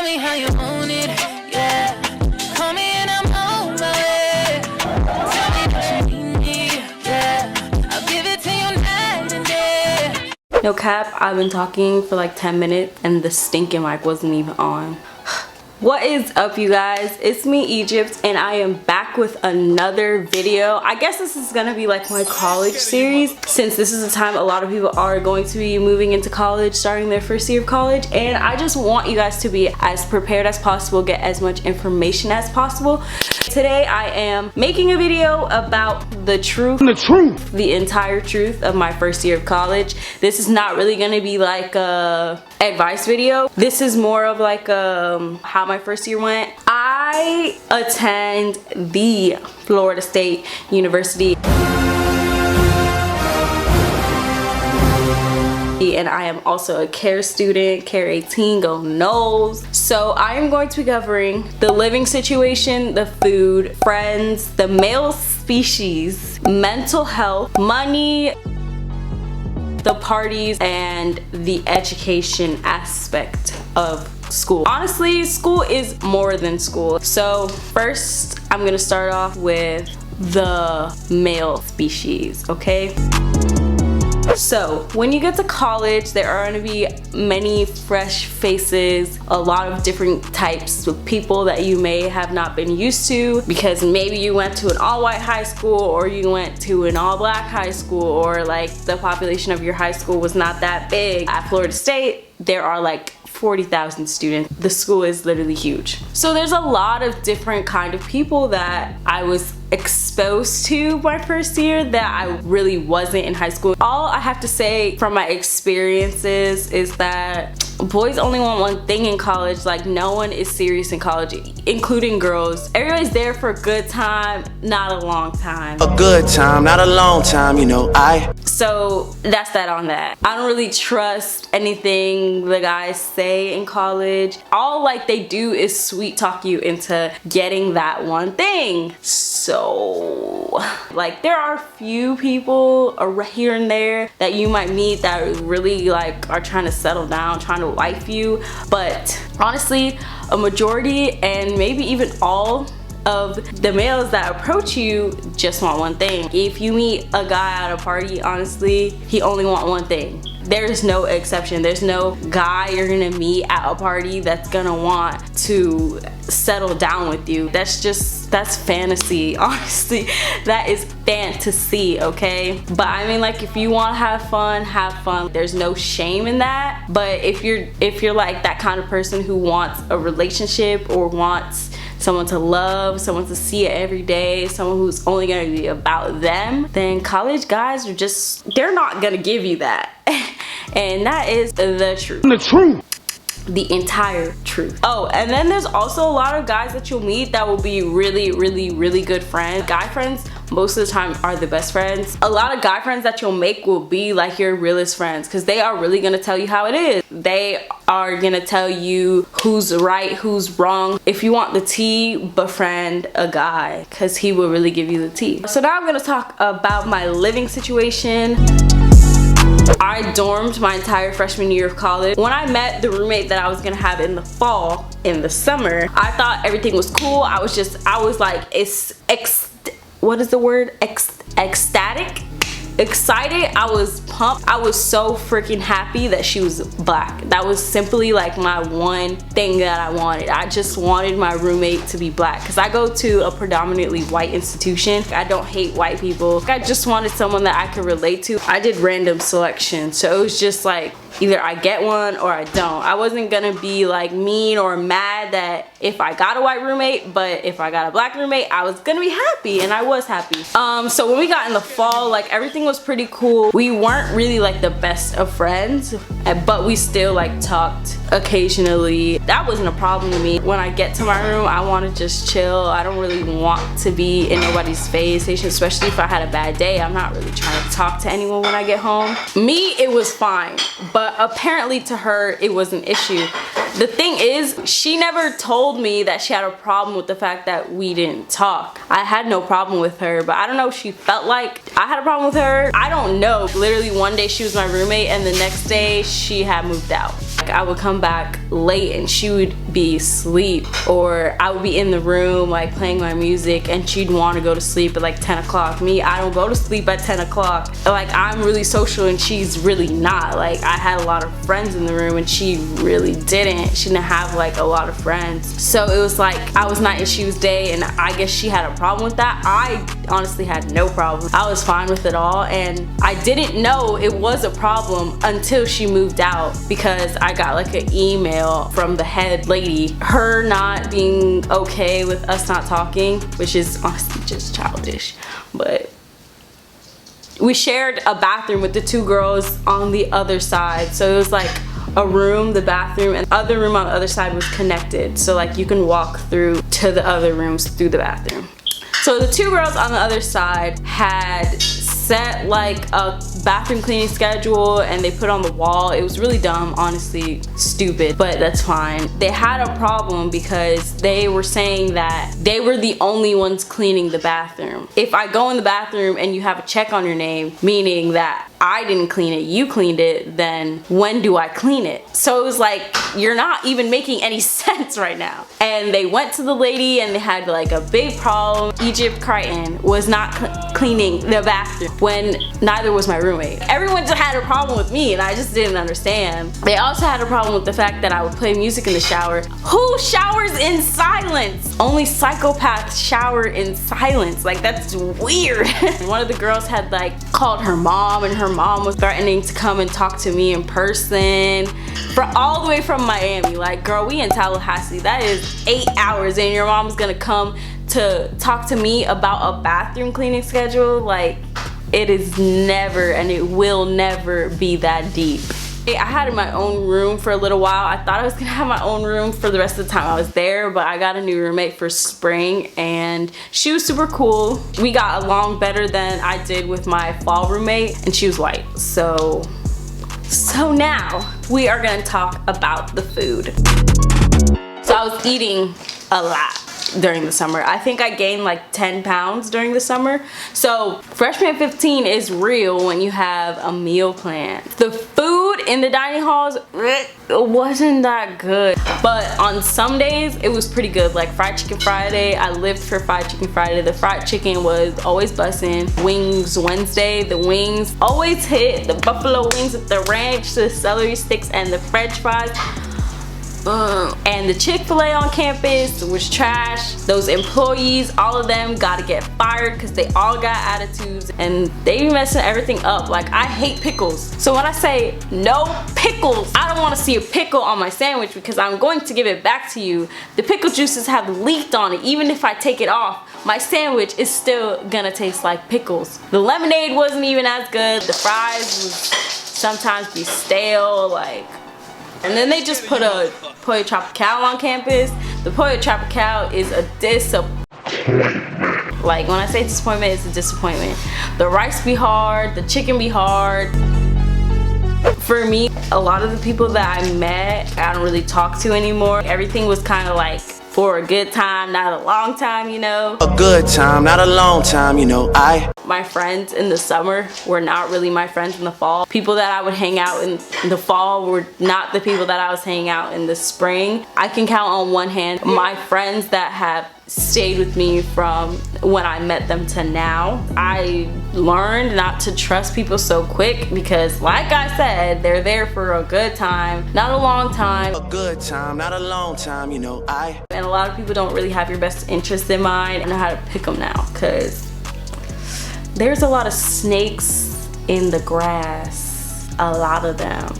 me how you own it, yeah. Call me and I'm on my way. Tell me that you need me, yeah. I'll give it to you night and day. No cap, I've been talking for like 10 minutes and the stinking mic wasn't even on. What is up, you guys? It's me, Egypt, and I am back with another video. I guess this is gonna be like my college series, since this is the time a lot of people are going to be moving into college, starting their first year of college, and I just want you guys to be as prepared as possible, get as much information as possible. Today I am making a video about the entire truth of my first year of college. This is not really gonna be like a advice video. This is more of like how my first year went. I attend the Florida State University, and I am also a CARE student, CARE 18, go Knowles. So I am going to be covering the living situation, the food, friends, the male species, mental health, money, the parties, and the education aspect of school. Honestly, school is more than school. So first, I'm gonna start off with the male species, okay? So when you get to college, there are going to be many fresh faces, a lot of different types of people that you may have not been used to, because maybe you went to an all-white high school, or you went to an all-black high school, or like the population of your high school was not that big. At Florida State, there are like 40,000 students. The school is literally huge. So there's a lot of different kind of people that I was exposed to my first year that I really wasn't in high school. All I have to say from my experiences is that boys only want one thing in college. Like, no one is serious in college, including girls. Everybody's there for a good time, not a long time. A good time, not a long time, you know. So that's that on that. I don't really trust anything the guys say in college. All like they do is sweet talk you into getting that one thing. So like there are few people here and there that you might meet that really like are trying to settle down, trying to wife you, but honestly a majority and maybe even all of the males that approach you just want one thing. If you meet a guy at a party, honestly, he only want one thing. There's no exception. There's no guy you're gonna meet at a party that's gonna want to settle down with you. That's fantasy, honestly. That is fantasy, okay? But I mean, like, if you wanna have fun. There's no shame in that. But if you're like that kind of person who wants a relationship or wants someone to love, someone to see every day, someone who's only gonna be about them, then college guys are they're not gonna give you that. And that is the truth. The entire truth. Oh, and then there's also a lot of guys that you'll meet that will be really good friends. Guy friends most of the time are the best friends. A lot of guy friends that you'll make will be like your realest friends, because they are really gonna tell you how it is. They are gonna tell you who's right, who's wrong. If you want the tea, befriend a guy, because he will really give you the tea. So now I'm gonna talk about my living situation. I dormed my entire freshman year of college. When I met the roommate that I was gonna have in the fall, in the summer, I thought everything was cool. I was like, what is the word? Ecstatic? Excited. I was pumped. I was so freaking happy that she was black. That was simply like my one thing that I wanted. I just wanted my roommate to be black, because I go to a predominantly white institution. I don't hate white people. I just wanted someone that I could relate to. I did random selection, so it was just like either I get one or I don't. I wasn't gonna be like mean or mad that if I got a white roommate, but if I got a black roommate, I was gonna be happy, and I was happy. So when we got in the fall, like everything was pretty cool. We weren't really like the best of friends, but we still like talked occasionally. That wasn't a problem to me. When I get to my room, I want to just chill. I don't really want to be in nobody's face, especially if I had a bad day. I'm not really trying to talk to anyone when I get home. Me, it was fine, but apparently to her, it was an issue. The thing is, she never told me that she had a problem with the fact that we didn't talk. I had no problem with her, but I don't know if she felt like I had a problem with her. I don't know. Literally one day she was my roommate and the next day she had moved out. Like, I would come back late and she would be asleep, or I would be in the room like playing my music and she'd want to go to sleep at like 10 o'clock. Me, I don't go to sleep at 10 o'clock. Like, I'm really social and she's really not. Like, I had a lot of friends in the room and she really didn't. She didn't have like a lot of friends. So it was like I was night and she was day, and I guess she had a problem with that. I honestly had no problem. I was fine with it all, and I didn't know it was a problem until she moved out, because I got like an email from the head lady, her not being okay with us not talking, which is honestly just childish. But we shared a bathroom with the two girls on the other side, so it was like a room, the bathroom, and the other room on the other side was connected, so like you can walk through to the other rooms through the bathroom. So the two girls on the other side had set like a bathroom cleaning schedule and they put on the wall. It was really dumb, honestly, stupid, but that's fine. They had a problem because they were saying that they were the only ones cleaning the bathroom. If I go in the bathroom and you have a check on your name, meaning that I didn't clean it, you cleaned it, then when do I clean it? So it was like, you're not even making any sense right now. And they went to the lady and they had like a big problem. Egypt Crichton was not cleaning the bathroom when neither was my roommate. Everyone just had a problem with me and I just didn't understand. They also had a problem with the fact that I would play music in the shower. Who showers in silence? Only psychopaths shower in silence. Like, that's weird. One of the girls had like called her mom, and her mom was threatening to come and talk to me in person all the way from Miami. Like, girl, we in Tallahassee. That is 8 hours and your mom's gonna come to talk to me about a bathroom cleaning schedule. Like, it is never and it will never be that deep. I had my own room for a little while. I thought I was gonna have my own room for the rest of the time I was there, but I got a new roommate for spring and she was super cool. We got along better than I did with my fall roommate, and she was white. So now we are gonna talk about the food. So I was eating a lot during the summer. I think I gained like 10 pounds during the summer. So freshman 15 is real when you have a meal plan. The food in the dining halls, it wasn't that good, but on some days it was pretty good. Like fried chicken Friday, I lived for fried chicken Friday. The fried chicken was always bussin'. Wings Wednesday, the wings always hit. The buffalo wings with the ranch, the celery sticks, and the french fries. And the Chick-fil-A on campus was trash. Those employees, all of them gotta get fired because they all got attitudes and they be messing everything up. Like, I hate pickles. So when I say no pickles, I don't want to see a pickle on my sandwich because I'm going to give it back to you. The pickle juices have leaked on it. Even if I take it off, my sandwich is still gonna taste like pickles. The lemonade wasn't even as good. The fries would sometimes be stale, like. And then they just put a Pollo Tropical on campus. The Pollo Tropical is a disappointment. Like, when I say disappointment, it's a disappointment. The rice be hard, the chicken be hard. For me, a lot of the people that I met, I don't really talk to anymore. Everything was kind of like for a good time, not a long time, you know. A good time, not a long time, you know. My friends in the summer were not really my friends in the fall. People that I would hang out in the fall were not the people that I was hanging out in the spring. I can count on one hand my friends that have stayed with me from when I met them to now. I learned not to trust people so quick because, like I said, they're there for a good time, not a long time. A good time, not a long time, you know. And a lot of people don't really have your best interest in mind. I know how to pick them now because there's a lot of snakes in the grass, a lot of them.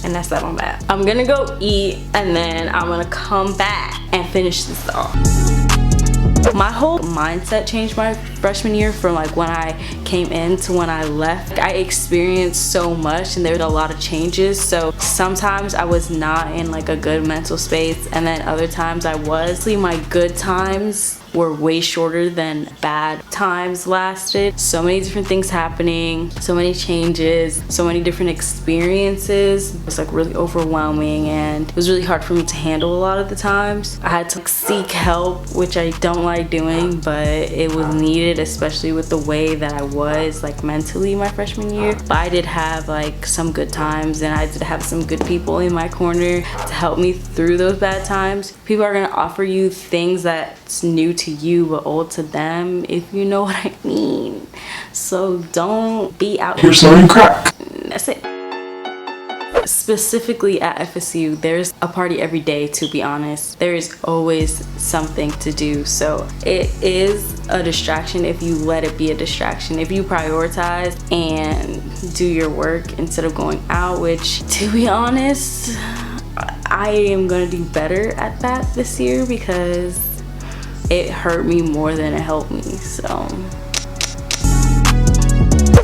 And that's that on that. I'm gonna go eat and then I'm gonna come back and finish this off. My whole mindset changed my freshman year from like when I came came in to when I left. I experienced so much and there was a lot of changes, so sometimes I was not in like a good mental space, and then other times I was. My good times were way shorter than bad times lasted. So many different things happening, so many changes, so many different experiences. It was like really overwhelming, and it was really hard for me to handle a lot of the times. I had to like seek help, which I don't like doing, but it was needed, especially with the way that I was like mentally my freshman year. But I did have like some good times, and I did have some good people in my corner to help me through those bad times. People are gonna offer you things that's new to you but old to them, if you know what I mean. So don't be out here selling crack. That's it. Specifically at FSU, there's a party every day, to be honest. There is always something to do, so it is a distraction if you let it be a distraction. If you prioritize and do your work instead of going out, which, to be honest, I am gonna do better at that this year because it hurt me more than it helped me. So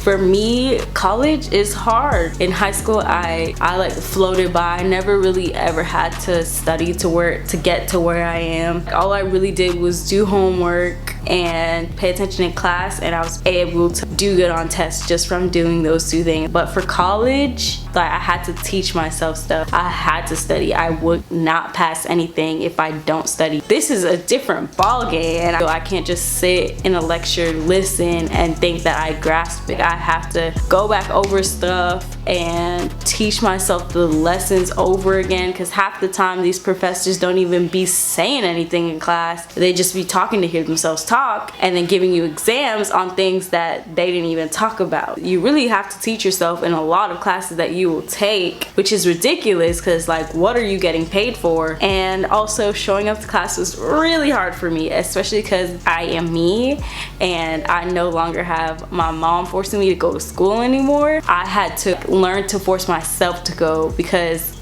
for me, college is hard. In high school, I like floated by. I never really ever had to study to get to where I am. All I really did was do homework and pay attention in class, and I was able to do good on tests just from doing those two things. But for college, like, I had to teach myself stuff. I had to study. I would not pass anything if I don't study. This is a different ball game, and I can't just sit in a lecture, listen, and think that I grasp it. I have to go back over stuff and teach myself the lessons over again, because half the time these professors don't even be saying anything in class. They just be talking to hear themselves talk and then giving you exams on things that they didn't even talk about. You really have to teach yourself in a lot of classes that you will take, which is ridiculous because, like, what are you getting paid for? And also, showing up to class was really hard for me, especially because I am me and I no longer have my mom forcing me to go to school anymore. I had to learn to force myself to go because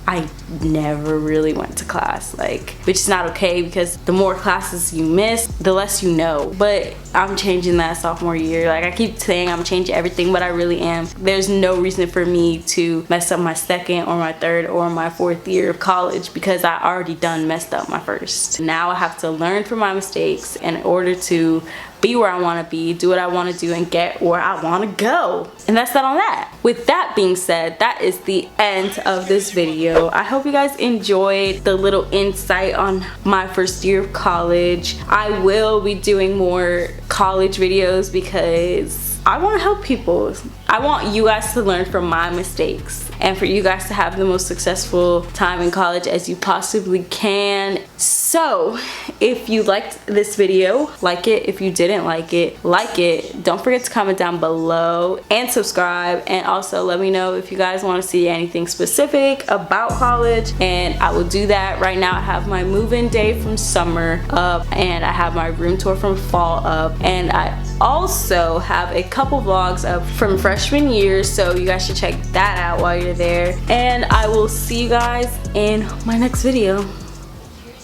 I never really went to class, like, which is not okay because the more classes you miss, the less you know. But I'm changing that sophomore year. Like, I keep saying I'm changing everything, but I really am. There's no reason for me to mess up my second or my third or my fourth year of college because I already done messed up my first. Now I have to learn from my mistakes in order to be where I want to be, do what I want to do, and get where I want to go. And that's that on that. With that being said, that is the end of this video. I hope you guys enjoyed the little insight on my first year of college. I will be doing more college videos because I want to help people. I want you guys to learn from my mistakes and for you guys to have the most successful time in college as you possibly can. So if you liked this video, like it. If you didn't like it, like it. Don't forget to comment down below and subscribe, and also let me know if you guys want to see anything specific about college, and I will do that. Right now I have my move-in day from summer up, and I have my room tour from fall up, and I also have a couple vlogs up from freshman year, so you guys should check that out while you're there. And I will see you guys in my next video.